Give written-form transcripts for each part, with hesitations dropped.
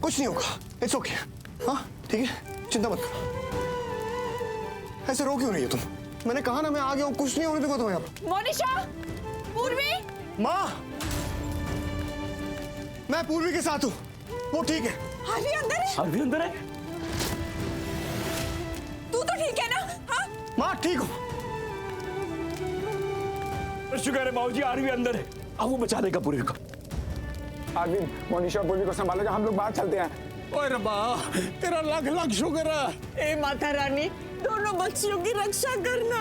कुछ नहीं होगा, इट्स ओके। हाँ ठीक है, चिंता मत करो। ऐसे रो क्यों रही हो तुम? मैंने कहा ना मैं आ गया हूँ, कुछ नहीं होने दूंगा तुम्हें अब। मोनिशा, पूर्वी, माँ, मैं पूर्वी के साथ हूँ, वो ठीक है। आरवी अंदर है? आरवी अंदर है? तू तो ठीक है ना? हाँ? माँ ठीक हूँ। शुक्र है बाबूजी, आरवी अंदर है। अब वो बचा लेगा पूर्वी को। आरवी, मोनिशा और पूर्वी को संभालेगा, हम लोग बाहर चलते हैं। ओए रब्बा, तेरा लाख लाख शुक्र है। ए माता रानी, दोनों बच्चियों की रक्षा करना।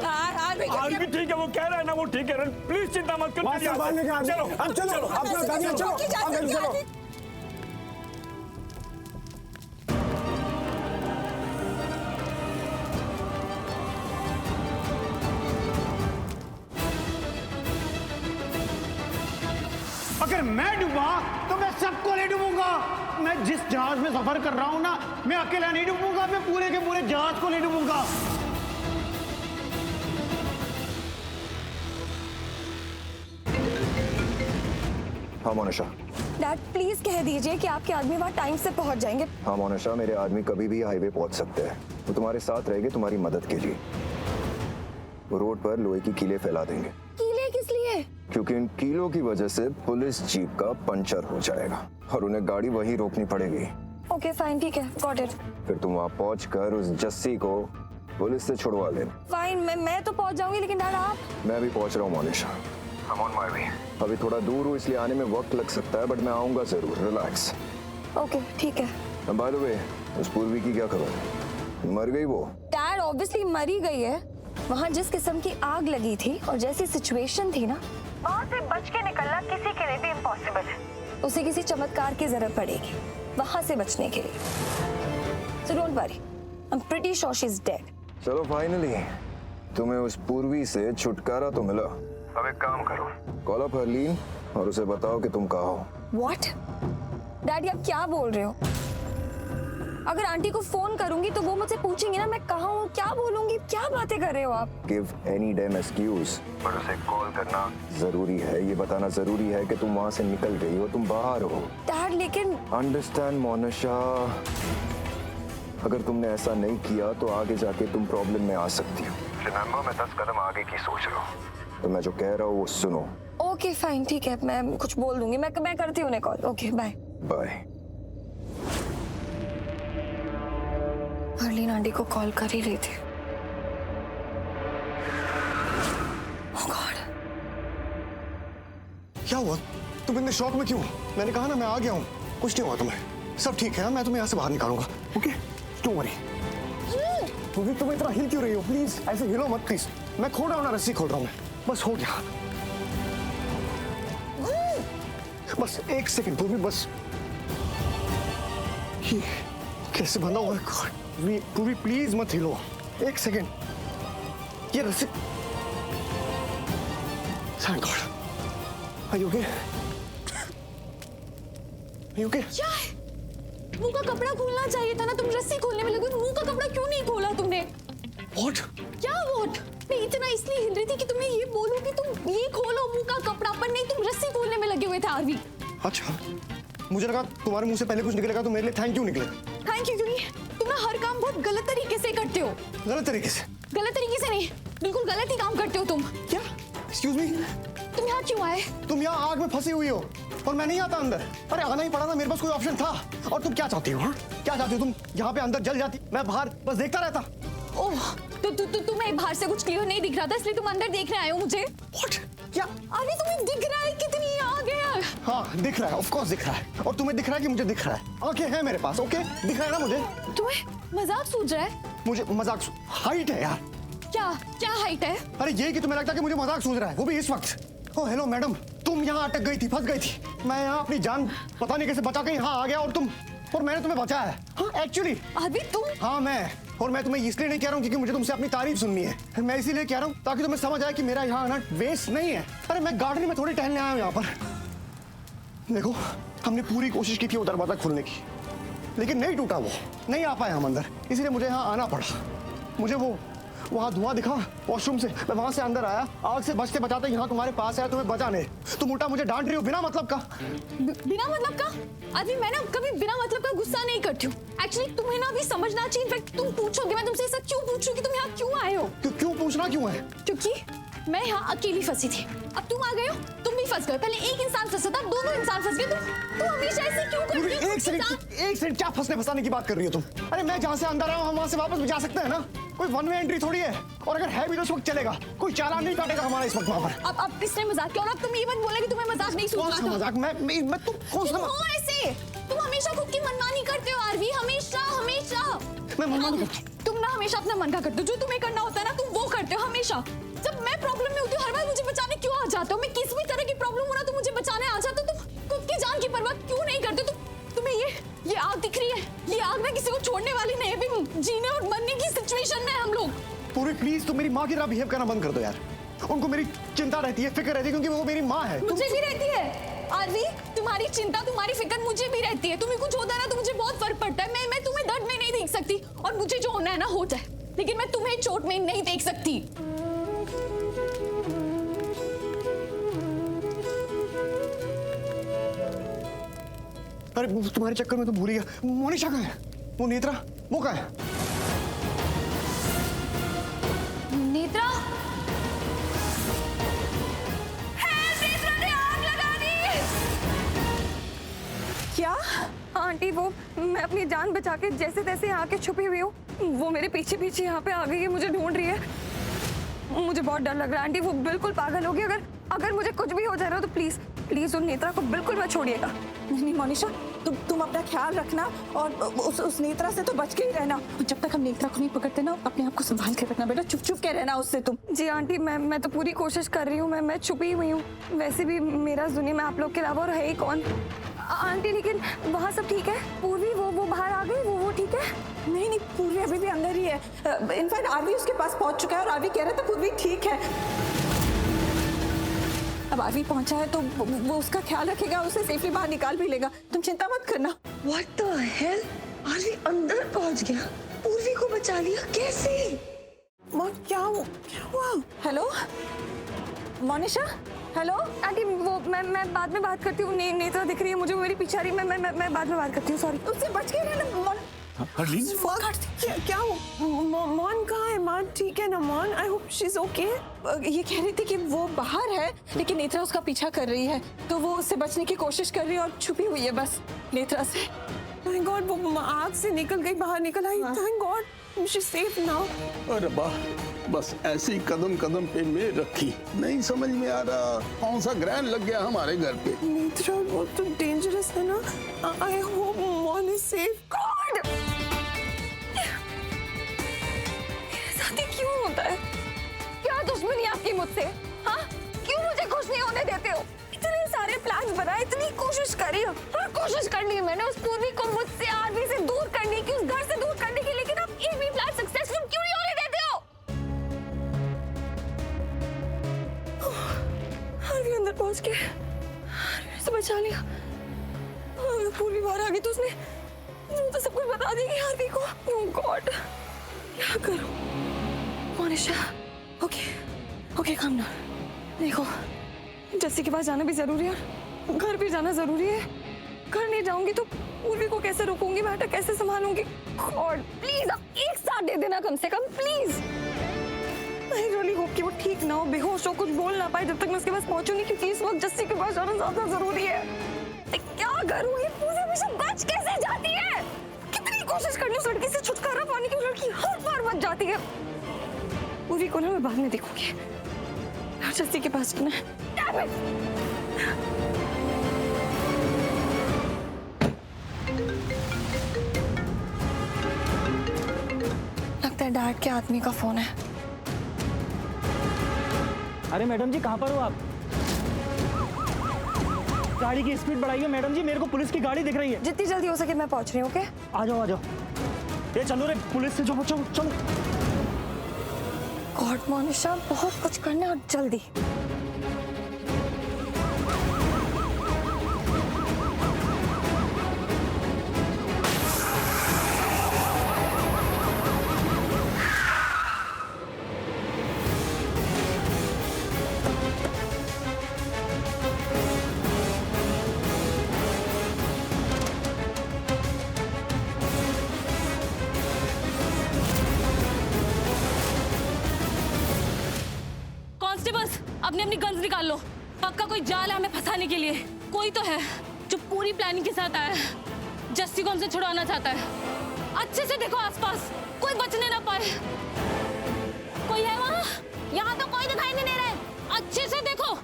आरवी ठीक है, वो कह रहा है ना, वो ठीक है। प्लीज चिंता मत करो। चलो अब चलो, अपना गाड़ी चलो, अब चलो। अगर मैं डूबा तो मैं सबको ले डूबूंगा। मैं जिस जहाज में सफर कर रहा हूं ना, मैं अकेला नहीं डूबूंगा, मैं पूरे के पूरे जहाज को ले डूबूंगा। हाँ मोनिशा। डैड प्लीज कह दीजिए कि आपके आदमी वहाँ टाइम से पहुंच जाएंगे। हाँ मोनिशा, मेरे आदमी कभी भी हाईवे पहुंच सकते हैं। वो तुम्हारे साथ रहेंगे तुम्हारी मदद के लिए। वो रोड पर लोहे की कीलें फैला देंगे। कीले किस लिए? क्योंकि इन कीलों की वजह से पुलिस जीप का पंचर हो जाएगा और उन्हें गाड़ी वहीं रोकनी पड़ेगी। ओके फाइन, ठीक है, गॉट इट। फिर तुम वहाँ पहुंचकर उस जस्सी को पुलिस से छुड़वा लेना। फाइन, मैं तो पहुंच जाऊंगी, लेकिन डैड आप? मैं भी पहुंच रहा हूँ Monisha. I'm on my way. अभी थोड़ा दूर हूँ इसलिए आने में वक्त लग सकता है, बट मैं आऊंगा जरूर। रिलैक्स। ओके ठीक है। बाय द वे, उस पूर्वी की क्या खबर? मर गई वो? डैड ऑब्वियसली मरी गई है। वहाँ जिस किस्म की आग लगी थी और जैसी सिचुएशन थी ना, वहाँ से बच के निकलना किसी के लिए भी इम्पॉसिबल है। उसे किसी चमत्कार की जरूरत पड़ेगी वहाँ से बचने के लिए। So don't worry, I'm pretty sure she's dead. चलो फाइनली तुम्हें उस पूर्वी से छुटकारा तो मिला। अब एक काम करो, कॉल अप हरलीन और उसे बताओ कि तुम कहाँ हो। What? डैडी आप क्या बोल रहे हो? अगर आंटी को फोन करूंगी तो वो मुझसे पूछेंगी ना मैं कहाँ हूँ, क्या बोलूंगी, क्या बातें कर रहे हो आप? गिव एनी डैम एक्सक्यूज, पर उसे कॉल करना जरूरी है। ये बताना जरूरी है कि तुम वहाँ से निकल गई हो, तुम बाहर हो। डैड लेकिन अंडरस्टैंड मोनिशा, अगर तुमने ऐसा नहीं किया तो आगे जाके तुम प्रॉब्लम में आ सकती हो। रिमेंबर, मैं 10 कदम आगे की सोच रहा हूँ, तो मैं जो कह रहा हूँ वो सुनो। ओके फाइन, ठीक है, मैं कुछ बोल दूंगी। मैं करती हूँ उन्हें call. Okay bye. Bye. Harleen aunty को कॉल कर ही रही थी। Oh God. क्या हुआ? तुम इतने शॉक में क्यों? मैंने कहा ना मैं आ गया हूँ, कुछ नहीं हुआ तुम्हें, सब ठीक है। मैं तुम्हें यहाँ से बाहर निकालूंगा। Okay don't worry. तुम इतना हिल क्यों रही हो? प्लीज ऐसे हिलो मत प्लीज। मैं खोल रहा हूँ ना, रस्सी खोल रहा हूँ मैं, बस हो गया। बस एक सेकंड पूर्वी, बस ये कैसे बंधा हुआ है? पूर्वी प्लीज मत हिलो, एक सेकंड। ये रस्सी, thank God. Are you okay? Are you okay? क्या है? मुंह का कपड़ा खोलना चाहिए था ना, तुम रस्सी खोलने में लगे। मुंह का कपड़ा क्यों नहीं खोला तुमने? What? क्या व्हाट? मैं इतना इसलिए हिल रही थी कि तुम्हें ये बोलूं कि तुम ये खोलो मुंह का कपड़ा, पर नहीं तुम रस्सी खोलने में लगे हुए थे आरवी। अच्छा, मुझे लगा तुम्हारे मुंह से पहले कुछ निकलेगा तो मेरे लिए थैंक यू निकले। थैंक यू क्यों? तुम ना हर काम बहुत गलत तरीके से करते हो। गलत तरीके से? गलत तरीके से नहीं, बिल्कुल गलत ही काम करते हो तुम। क्या? एक्सक्यूज मी, तुम यहाँ क्यों आए? तुम यहाँ आग में फंसी हुई हो और मैं नहीं आता अंदर। अरे आना ही पड़ा था, मेरे पास कोई ऑप्शन था। और तुम क्या चाहती हो? हाँ क्या चाहती हो तुम? यहाँ पे अंदर जल जाती, मैं बाहर बस देखता रहता। ओह, तो तुम्हें बाहर से कुछ क्लियर नहीं दिख रहा था इसलिए तुम अंदर देखने आए हो मुझे? What? क्या? अरे तुम्हें दिख रहा है कितनी आग है? हाँ दिख रहा है, ऑफ कोर्स दिख रहा है। और तुम्हें दिख रहा है कि मुझे दिख रहा है। आंखें हैं मेरे पास, ओके दिख रहा है ना मुझे। तुम्हें मजाक सूझ रहा है? मुझे मजाक? हाइट है यार। क्या क्या हाइट है? अरे ये कि तुम्हें लगता है कि मुझे मजाक सूझ रहा है, वो भी इस वक्त। ओह हेलो मैडम, तुम यहाँ अटक गई थी, फंस गई थी। मैं यहाँ अपनी जान पता नहीं कैसे बचा के यहाँ आ गया और मैंने तुम्हें बचाया है। हाँ एक्चुअली। अभी तुम? हाँ और मैं तुम्हें इसलिए नहीं कह रहा हूँ क्योंकि मुझे तुमसे अपनी तारीफ सुननी है। मैं इसीलिए कह रहा हूँ ताकि तुम्हें समझ आए कि मेरा यहाँ आना वेस्ट नहीं है। अरे मैं गार्डन में थोड़ी टहलने आया हूँ यहाँ पर। देखो हमने पूरी कोशिश की थी वो दरवाजा खोलने की, लेकिन नहीं टूटा, वो नहीं आ पाए हम अंदर, इसलिए मुझे यहाँ आना पड़ा। मुझे वो वहाँ धुआं दिखा वॉशरूम से, मैं वहां से अंदर आया, आग से बचते बचाते यहाँ तुम्हारे पास आया, तुम्हें बचा नहीं। तुम उल्टा मुझे डांट रही हो बिना मतलब का। बिना मतलब का? अभी मैं ना कभी बिना मतलब का गुस्सा नहीं करती हूँ। एक्चुअली तुम्हें ना अभी समझना चाहिए। इनफैक्ट तुम पूछोगे, मैं तुमसे ऐसा क्यों पूछूं कि तुम यहाँ क्यों आए हो? क्यों पूछना क्यों है? क्योंकि मैं यहाँ अकेली फंसी थी, अब तुम आ गए हो, तुम भी फंस गए। पहले एक इंसान फंसा था, दोनों इंसान फंस गए। तुम हमेशा ऐसे क्यों करती हो? एक सेकंड, क्या फंसने फंसाने की बात कर रही हो तुम? अरे मैं जहाँ से अंदर आया हूँ हम वहाँ से वापस भी जा सकते हैं ना, कोई वन वे एंट्री थोड़ी है। और अगर है भी तो इस वक्त चलेगा, कोई चालान नहीं काटेगा हमारा इस वक्त वहाँ पर। अब किसने मजाक किया? और अब तुम ये मत बोले कि तुम्हें मजाक नहीं सूझ रहा था। मजाक? मैं तुम कौन सा हो ऐसे? तुम हमेशा खुद की मनमानी करते हो आरवी, हमेशा हमेशा। मैं मनमानी करती हूँ? तुम ना हमेशा अपना मन का करते हो, जो तुम्हें करना होता है ना तुम वो करते हो हमेशा। जब मैं प्रॉब्लम में होती हूँ हर बार मुझे बचाने क्यों आ जाते हो? मैं किस भी तरह की प्रॉब्लम हो ना तो मुझे बचाने आ जाते हो। तुम खुद की जान की परवाह क्यों नहीं करते? तुम्हें ये आग दिख रही है, ये आग ना किसी को छोड़ने वाली नहीं है। अभी जीने और मरने की सिचुएशन में हम लोग। पूरी प्लीज तुम मेरी माँ की तरह बिहेव करना बंद कर दो यार। उनको मेरी चिंता रहती है, फिक्र रहती है, क्योंकि वो मेरी माँ है। मुझे भी रहती है आरवी, तुम्हारी चिंता तुम्हारी फिक्र मुझे भी रहती है। तुम्हें कुछ होता है ना तो मुझे बहुत फर्क पड़ता है। मैं तुम्हें दर्द में नहीं देख सकती, और मुझे जो होना है ना हो जाए, लेकिन मैं तुम्हें चोट में नहीं देख सकती। अरे तुम्हारे चक्कर में तो भूल ही गया। मोनिशा कहाँ है? वो नेत्रा, वो कहाँ है? नेत्रा? नेत्रा ने आग लगा दी। क्या? आंटी वो मैं अपनी जान बचा के जैसे तैसे यहाँ के छुपी हुई हूँ, वो मेरे पीछे पीछे यहाँ पे आ गई है, मुझे ढूंढ रही है। मुझे बहुत डर लग रहा है आंटी, वो बिल्कुल पागल होगी। अगर मुझे कुछ भी हो जा रहा हो तो प्लीज प्लीज उन नेत्रा को बिल्कुल मत छोड़िएगा। नहीं मोनिशा, तुम अपना ख्याल रखना, और उस नेत्रा से तो बच के ही रहना। जब तक हम नेत्रा को नहीं पकड़ते ना, अपने आप को संभाल के रखना बेटा, चुप चुप के रहना उससे तुम। जी आंटी, मैं तो पूरी कोशिश कर रही हूँ, मैं छुपी हुई हूँ। वैसे भी मेरा दुनिया में आप लोग के अलावा और है ही कौन। आंटी लेकिन वहाँ सब ठीक है? पूर्वी वो बाहर आ गई, वो ठीक है? नहीं, पूर्वी अभी भी अंदर ही है। इनफैक्ट आरवी उसके पास पहुंच चुका है, और आरवी कह रहा था पूर्वी ठीक है। अब आरवी पहुंचा है तो वो उसका ख्याल रखेगा, उसे सेफली बाहर निकाल भी लेगा, तुम चिंता मत करना। What the hell? आरवी अंदर पहुंच गया, पूर्वी को बचा लिया, कैसे? क्या हुआ? हेलो मोनिशा, हेलो आंटी वो मैं बाद में बात करती हूँ। नेत्रा दिख रही है मुझे, वो मेरी पीछे आ रही है। मैं बाद में बात करती हूँ, सॉरी। उससे बच के रहना। हरलीन, क्या मान कहाँ है? मान ठीक है ना? मान, I hope she is okay. ये कह रही थी कि वो बाहर है, लेकिन नेत्रा उसका पीछा कर रही है, तो वो उससे बचने की कोशिश कर रही है और छुपी हुई है बस नेत्रा से। थैंक गॉड वो आग से निकल गई, बाहर निकल आई। Thank God she is safe now. अरे वाह, बस ऐसे ही कदम कदम पे मेल रखी। नहीं समझ में आ रहा कौन सा ग्रहण लग गया हमारे घर पे। नेत्रा वो तो डेंजरस है ना। आई होप मॉन इज सेफ। गॉड, साथी क्यों होता है? क्या दुश्मनी आपकी मुझसे? हाँ, क्यों मुझे खुश नहीं होने देते हो? इतने सारे प्लान्स बनाए, इतनी कोशिश करी, हर कोशिश करनी है मैंने उस पूर्वी को मुझसे, आरवी से दूर करने की, उस घर से दूर करने की, लेकिन आप एक भी प्लान सक्सेसफुल क्यों नहीं होने देते हो? आरवी अंदर पहुंच के आरवी से बचा लिया। पूर्वी बाहर आ गई तो उसने तो सब कुछ बता देगी आरवी को। ओह गॉड, क्या करूं? Monisha, okay calm down. देखो जस्सी के पास जाना भी जरूरी है, घर भी जाना जरूरी है। घर नहीं जाऊंगी तो पूर्वी को कैसे रोकूंगी, मैं बेटा कैसे संभालूंगी? गॉड प्लीज अब एक साथ दे देना कम से कम, प्लीज। आई रियली होप कि वो ठीक ना हो, बेहोश हो, कुछ बोल ना पाए जब तक मैं उसके पास पहुंचूंगी, क्योंकि इस वक्त जस्सी के पास जाना ज्यादा जरूरी है। क्या करूं, ये पूरी हमेशा बच कैसे जाती है? कितनी कोशिश कर लूं उस लड़की से छुटकारा पाने की, वो लड़की हर बार बच जाती है। पूरी को ना मैं बाद में देखूंगी, जस्सी के पास जाना है। Damn it! लगता है डैड के आदमी का फोन है। अरे मैडम जी कहाँ पर हो आप? गाड़ी की स्पीड बढ़ाइए मैडम जी, मेरे को पुलिस की गाड़ी दिख रही है। जितनी जल्दी हो सके मैं पहुंच रही हूँ। ओके आ जाओ। ये चलो रे, पुलिस से चलो। गॉड मोनिशा, बहुत कुछ करना है और जल्दी। पक्का कोई जाल है हमें फंसाने के लिए। कोई तो है जो पूरी प्लानिंग के साथ आया है, जस्सी को हमसे छुड़ाना चाहता है। अच्छे से देखो आसपास, कोई बचने ना पाए। कोई है वहाँ? यहाँ तो कोई दिखाई नहीं दे रहा है। अच्छे से देखो।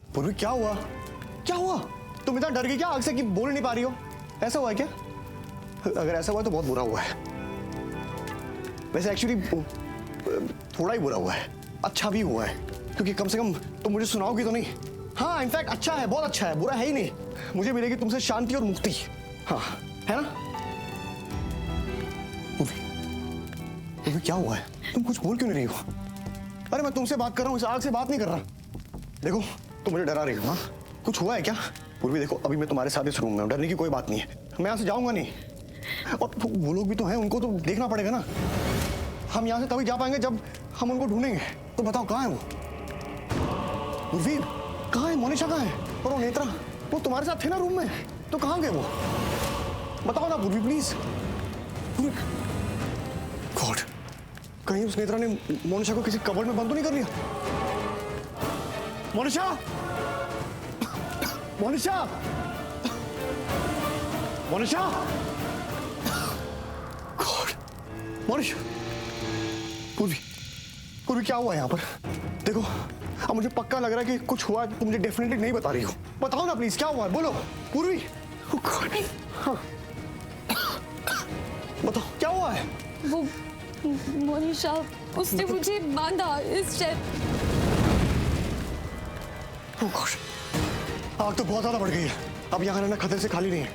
पूर्वी क्या हुआ? क्या हुआ? तुम इतना डर गई क्या आग से कि बोल नहीं पा रही हो? ऐसा हुआ है क्या? अगर ऐसा हुआ तो बहुत बुरा हुआ है। वैसे एक्चुअली थोड़ा ही बुरा हुआ है, अच्छा भी हुआ है, क्योंकि कम से कम तुम मुझे सुनाओगी तो नहीं। हाँ इनफैक्ट अच्छा है, बहुत अच्छा है, बुरा है ही नहीं। मुझे मिलेगी तुमसे शांति और मुक्ति। हाँ है ना? पूर्वी क्या हुआ है? तुम कुछ बोल क्यों नहीं रही हो? अरे मैं तुमसे बात कर रहा हूँ, इस आग से बात नहीं कर रहा। देखो तुम मुझे डरा रही हो। हाँ कुछ हुआ है क्या? पूर्वी देखो अभी मैं तुम्हारे साथ इस रूम में हूं, डरने की कोई बात नहीं है। मैं यहाँ से जाऊंगा नहीं। और वो लोग भी तो हैं, उनको तो देखना पड़ेगा ना। हम यहाँ से तभी जा पाएंगे जब हम उनको ढूंढेंगे। तो बताओ कहाँ है वो? पूर्वी कहाँ है? मोनिशा कहाँ है? और वो नेत्रा, वो तुम्हारे साथ थे ना रूम में, तो कहाँ गए वो? बताओ ना पूर्वी प्लीज। गॉड, कहीं उस नेत्रा ने मोनिशा को किसी कबर्ड में बंद तो नहीं कर लिया? मोनिशा! मोनिशा! मोनिशा! गॉड! मोनिशा! पूर्वी क्या हुआ यहाँ पर? देखो अब मुझे पक्का लग रहा है कि कुछ हुआ है, तुम मुझे डेफिनेटली नहीं बता रही हो। बताओ ना प्लीज क्या हुआ है, बोलो। पूर्वी हाँ बताओ क्या हुआ है? वो मोनिशा, उसने मुझे बांधा इस चेयर। आग तो बहुत ज्यादा बढ़ गई है, अब यहाँ रहना खतरे से खाली नहीं है।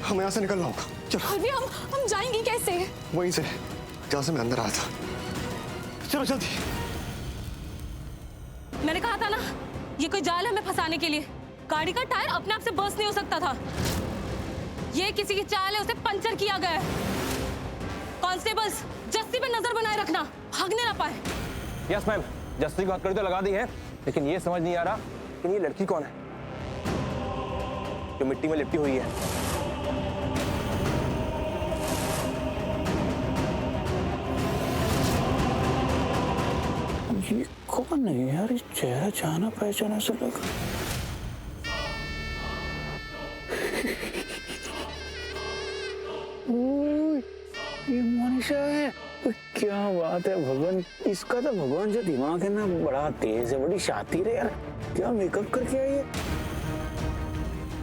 हमें यहाँ से निकलना होगा। चलो। अभी हम जाएंगे कैसे? वहीं से जहाँ से मैं अंदर आया था। चलो जल्दी। मैंने कहा था ना, ये कोई जाल है हमें फंसाने के लिए। गाड़ी का टायर अपने आप से बर्स्ट नहीं हो सकता था। ये किसी की चाल है, उसे पंचर किया गया है। कांस्टेबल्स, जस्सी पे नजर बनाए रखना, भागने ना पाए। यस मैम, जस्सी को हथकड़ी तो लगा दी है, लेकिन ये समझ नहीं आ रहा कि ये लड़की कौन है जो मिट्टी में लिपटी हुई है। ये कौन है यार? इस चेहरा जाना पहचाना से लगा। ये मोनिशा है। क्या बात है भगवान, इसका तो भगवान जो दिमाग है ना बड़ा तेज है, बड़ी शातिर है यार। क्या मेकअप करके आई है,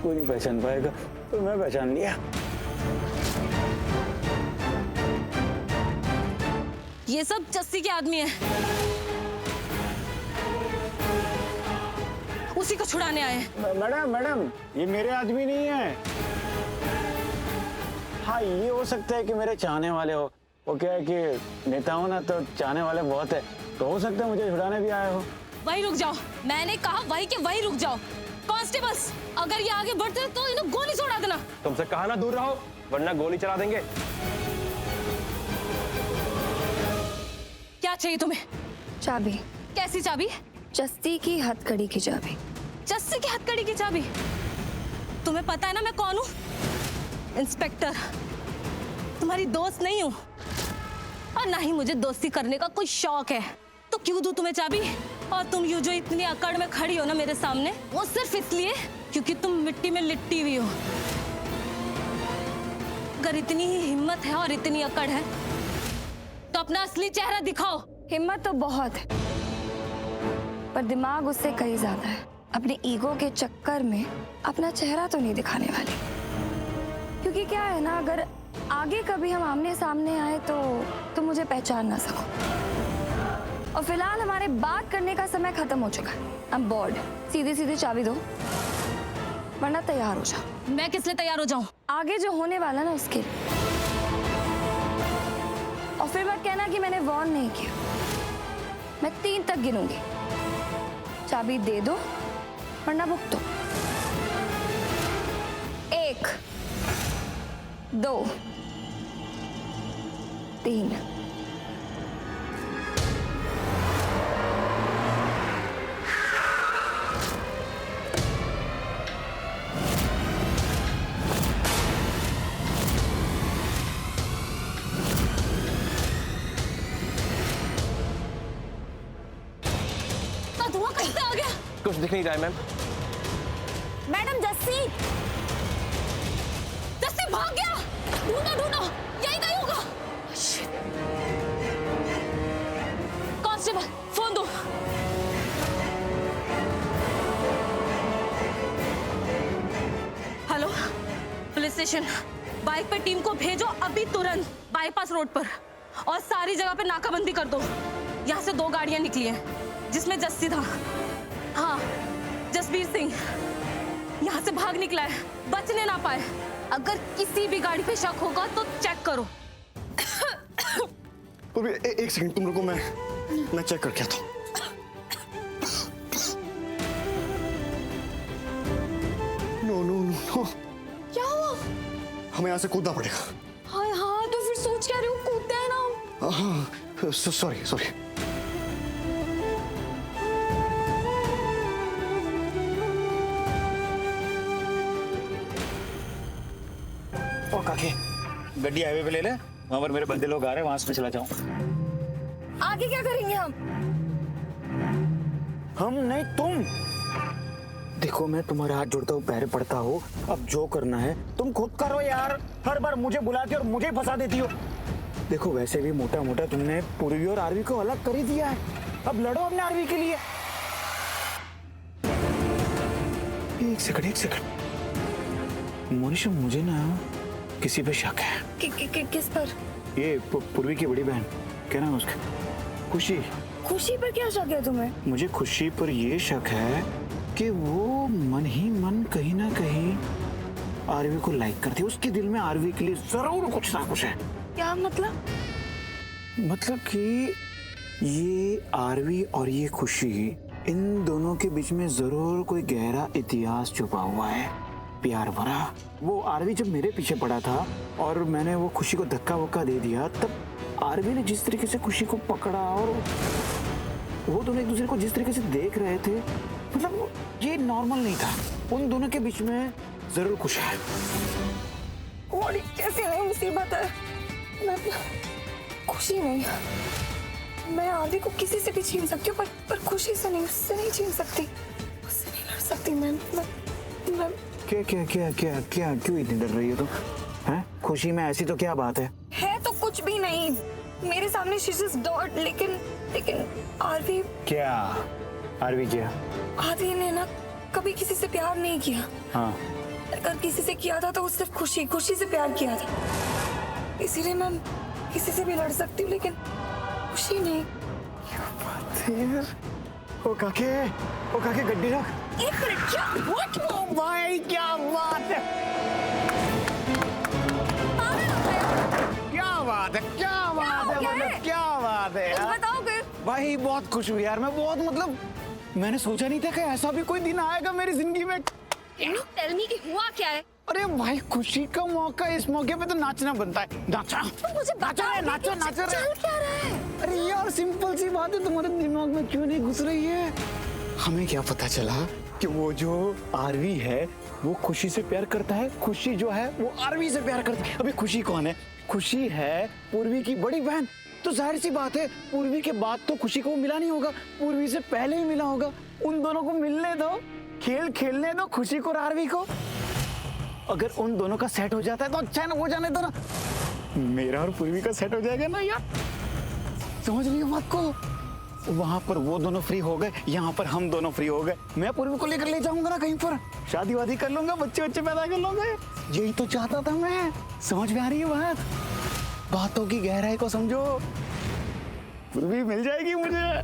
कोई नहीं पहचान पाएगा, तो मैं पहचान लिया। ये सब जस्सी के आदमी है, उसी को छुड़ाने आए हैं। मैडम ये मेरे आदमी नहीं है। हाँ ये हो सकता है कि मेरे चाहने वाले हो। वो क्या है कि नेता हो ना, तो चाहने वाले बहुत है, तो हो सकता है मुझे छुड़ाने भी आए हो। वहीं रुक जाओ, मैंने कहा वहीं के वहीं रुक जाओ। कांस्टेबल्स, अगर ये आगे बढ़ते तो इन्हें गोली छोड़ा देना। तुमसे कहा ना दूर रहो, वरना गोली चला देंगे। क्या चाहिए तुम्हें? चाबी। कैसी चाबी? जस्सी की हथकड़ी की चाबी। जस्सी की हथकड़ी की चाबी? तुम्हें पता है ना मैं कौन हूँ? इंस्पेक्टर, तुम्हारी दोस्त नहीं हूँ, और ना ही मुझे दोस्ती करने का कोई शौक है। तो क्यों दूं तुम्हें चाबी? और तुम यूं जो इतनी अकड़ में खड़ी हो ना मेरे सामने, वो सिर्फ इसलिए क्योंकि तुम मिट्टी में लिपटी हुई हो। अगर इतनी ही हिम्मत है और इतनी अकड़ है तो अपना असली चेहरा दिखाओ। हिम्मत तो बहुत है, पर दिमाग उससे कहीं ज्यादा है। अपने ईगो के चक्कर में अपना चेहरा तो नहीं दिखाने वाली, क्योंकि क्या है ना, अगर आगे कभी हम आमने सामने आए तो तुम मुझे पहचान ना सको। और फिलहाल हमारे बात करने का समय खत्म हो चुका है। I am board. सीधी सीधी चाबी दो, वरना तैयार हो जाओ। मैं किस लिए तैयार हो जाऊं? आगे जो होने वाला ना उसके लिए। और फिर मत कहना कि मैंने वार्न नहीं किया। मैं 3 तक गिनूंगी, चाबी दे दो वरना भुगतो। 1 2 3। धुआं कैसे आ गया? कुछ दिख नहीं रहा है मैम। मैडम जस्सी, जस्सी भाग गया। ढूंढो ढूंढो, यही कहीं होगा। Shit. कांस्टेबल फोन दो। हेलो पुलिस स्टेशन, बाइक पे टीम को भेजो अभी तुरंत बाईपास रोड पर, और सारी जगह पे नाकाबंदी कर दो। यहाँ से 2 गाड़ियां निकली हैं जिसमें जस्सी था। हाँ, जसबीर सिंह यहाँ से भाग निकला है, बचने ना पाए। अगर किसी भी गाड़ी पे शक होगा तो चेक करो। एक सेकंड तुम रुको, मैं चेक करके आता हूँ। नो नो नो, क्या हुआ? हमें यहाँ से कूदना पड़ेगा। हाँ हाँ, तो फिर सोच क्या रहे हो? कूदते हैं ना। हाँ, सॉरी सॉरी। काके गड्डी हाईवे पे ले ले, वहां पर मेरे बंदे लोग आ रहे हैं, वहां से मैं चला जाऊं। आगे क्या करेंगे हम नहीं तुम। देखो मैं तुम्हारे हाथ जोड़ता हूँ, पैर पड़ता हूँ, अब जो करना है तुम खुद करो यार। हर बार मुझे बुलाती हो और मुझे फंसा देती हो। देखो वैसे भी मोटा मोटा तुमने पूर्वी और आरवी को अलग कर ही दिया है, अब लड़ो अपने आरवी के लिए। एक सेकंड मोनिशा, मुझे ना किसी पे शक है। किस पर? ये पूर्वी की बड़ी बहन, क्या नाम है उसका? खुशी। खुशी पर क्या शक है तुम्हें? मुझे खुशी पर ये शक है कि वो मन ही मन कहीं ना कहीं आरवी को लाइक करती है। उसके दिल में आरवी के लिए जरूर कुछ ना कुछ है। क्या मतलब? मतलब कि ये आरवी और ये खुशी, इन दोनों के बीच में जरूर कोई गहरा इतिहास छुपा हुआ है, प्यार भरा। वो आरवी जब मेरे पीछे पड़ा था और मैंने वो खुशी को धक्का वक्का दे दिया, तब आरवी ने जिस तरीके से खुशी को पकड़ा और वो दोनों एक दूसरे को जिस तरीके से देख रहे थे, मतलब ये नॉर्मल नहीं था। उन दोनों के बीच में जरूर कुछ है। बड़ी कैसी नई मुसीबत है। मैं खुशी नहीं, मैं आरवी को किसी से भी छीन सकती हूँ, पर खुशी से नहीं, उससे नहीं छीन सकती, उससे नहीं लड़ सकती। मैं क्या क्या क्या क्या क्या क्यों इतनी डर रही हो तुम? हैं? खुशी में ऐसी तो क्या बात है? है तो कुछ भी नहीं, मेरे सामने she's just dirt, लेकिन आरवी। क्या आरवी क्या? आरवी ने ना कभी किसी से प्यार नहीं किया। हाँ। अगर किसी से किया था तो वो सिर्फ खुशी से प्यार किया था। इसीलिए मैं किसी से भी लड़ सकती हूँ, लेकिन खुशी नहीं। क्या बात है यार? ओ काके गड्डी रख। एक मिनट, क्या? What? ओ भाई क्या बात है? क्या बात है? मतलब क्या बात है यार? बताओगे? भाई बहुत खुश हुई यार, मैं बहुत, मतलब मैंने सोचा नहीं था कि ऐसा भी कोई दिन आएगा मेरी जिंदगी में। Tell me कि हुआ क्या है? अरे भाई खुशी का मौका, इस मौके पे तो नाचना बनता है। नाचा, मुझे नाचा चल क्या रहा है? अरे यार सिंपल सी बात है, तुम्हारे दिमाग में क्यों नहीं घुस रही है? हमें क्या पता चला कि वो जो आरवी है वो खुशी से प्यार करता है, खुशी जो है वो आरवी से प्यार करती है। अभी खुशी कौन है? खुशी है पूर्वी की बड़ी बहन। तो जाहिर सी बात है पूर्वी के बाद तो खुशी को मिला नहीं होगा, पूर्वी से पहले ही मिला होगा। उन दोनों को मिलने दो, खेल खेलने दो खुशी को और आरवी को। अगर उन दोनों का सेट हो जाता है तो अच्छा ना, हो जाने दो ना। मेरा और पूर्वी का सेट हो जाएगा ना यार, समझ रही हो बात को? वहां पर वो दोनों फ्री हो गए, यहाँ पर हम दोनों फ्री हो गए। मैं पूर्वी को लेकर ले जाऊंगा ना कहीं पर, शादी वादी कर लूंगा, बच्चे पैदा कर लूंगा। यही तो चाहता था मैं। समझ में आ रही है बात? बातों की गहराई को समझो, पूर्वी मिल जाएगी मुझे।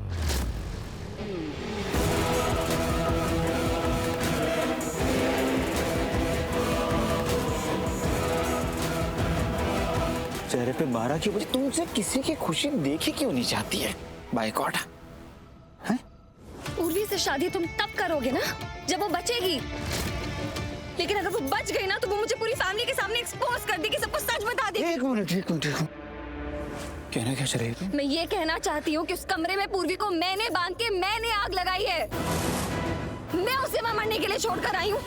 चेहरे पे 12 की बजे तुमसे किसी की खुशी देखी क्यों नहीं जाती है? Bye God. उर्वी से शादी तुम तब करोगे ना जब वो बचेगी, लेकिन अगर वो बच गई ना तो वो मुझे पूरी फैमिली के सामने एक्सपोज कर देगी, सबको सच बता देगी। एक मिनट कहना क्या चाह रही है? मैं ये कहना चाहती हूँ कि उस कमरे में पूर्वी को मैंने बांध के मैंने आग लगाई है। मैं उसे वहां मरने के लिए छोड़कर आई हूँ,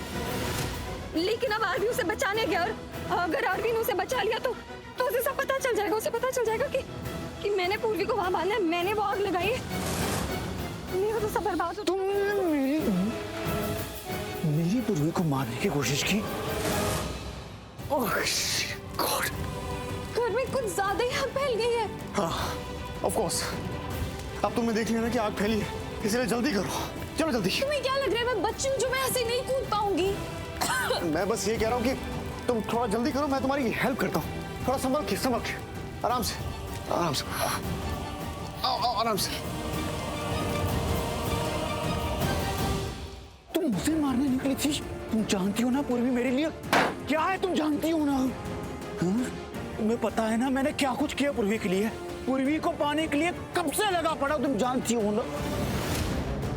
लेकिन अब आरवी उसे बचाने गया और अगर आरवी ने उसे बचा लिया तो उसे सब पता चल जाएगा। उसे पता चल जाएगा कि मैंने पूर्वी को वहां बांधा है, मैंने वो आग लगाई है। मेरा तो सब बर्बाद हो। तुमने मेरी पूर्वी को मारने की कोशिश की? ओह गॉड, घर में कुछ ज्यादा ही आग फैल गई है। हाँ ऑफ कोर्स, अब तुमने देख लिया ना कि आग फैली है, इसलिए जल्दी करो, चलो जल्दी। तुम्हें क्या लग रहा है मैं बच्ची हूँ जो मैं ऐसे नहीं कूद पाऊंगी? मैं बस ये कह रहा हूँ कि तुम थोड़ा जल्दी करो, मैं तुम्हारी हेल्प करता हूँ। थोड़ा संभल के आराम से आओ आराम से। तुम मुझे मारने निकली थी, तुम जानती हो ना पूर्वी मेरे लिए क्या है, तुम जानती हो ना? हाँ? तुम्हें पता है ना मैंने क्या कुछ किया पूर्वी के लिए, पूर्वी को पाने के लिए कब से लगा पड़ा, तुम जानती हो ना?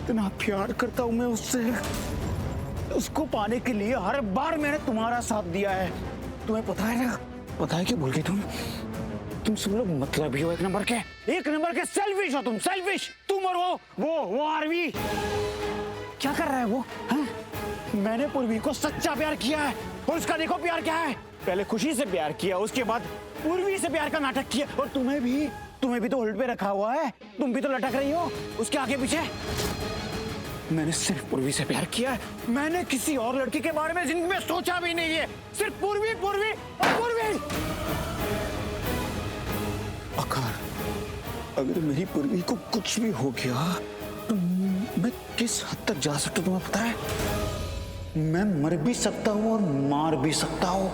इतना प्यार करता हूं मैं उससे, उसको पाने के लिए हर बार मैंने तुम्हारा साथ दिया है। तुम्हें पता है ना, पता है कि भूल गए तुम सब लोग मतलबी हो, एक नंबर के सेल्फिश हो तुम, सेल्फिश तुम और वो आरवी। क्या कर रहा है वो? हाँ? मैंने पूर्वी को सच्चा प्यार किया है और उसका देखो प्यार क्या है, पहले खुशी से प्यार किया, उसके बाद पूर्वी से प्यार का नाटक किया, और तुम्हें भी तो उल्ट पे रखा हुआ है, तुम भी तो लटक रही हो उसके आगे पीछे। मैंने सिर्फ पूर्वी से प्यार किया है, मैंने किसी और लड़की के बारे में जिंदगी में सोचा भी नहीं है, सिर्फ पूर्वी और पूर्वी। अगर मेरी पूर्वी को कुछ भी हो गया तो मैं किस हद तक जा सकता हूं तुम्हें पता है? मैं मर भी सकता हूं और मार भी सकता हूं।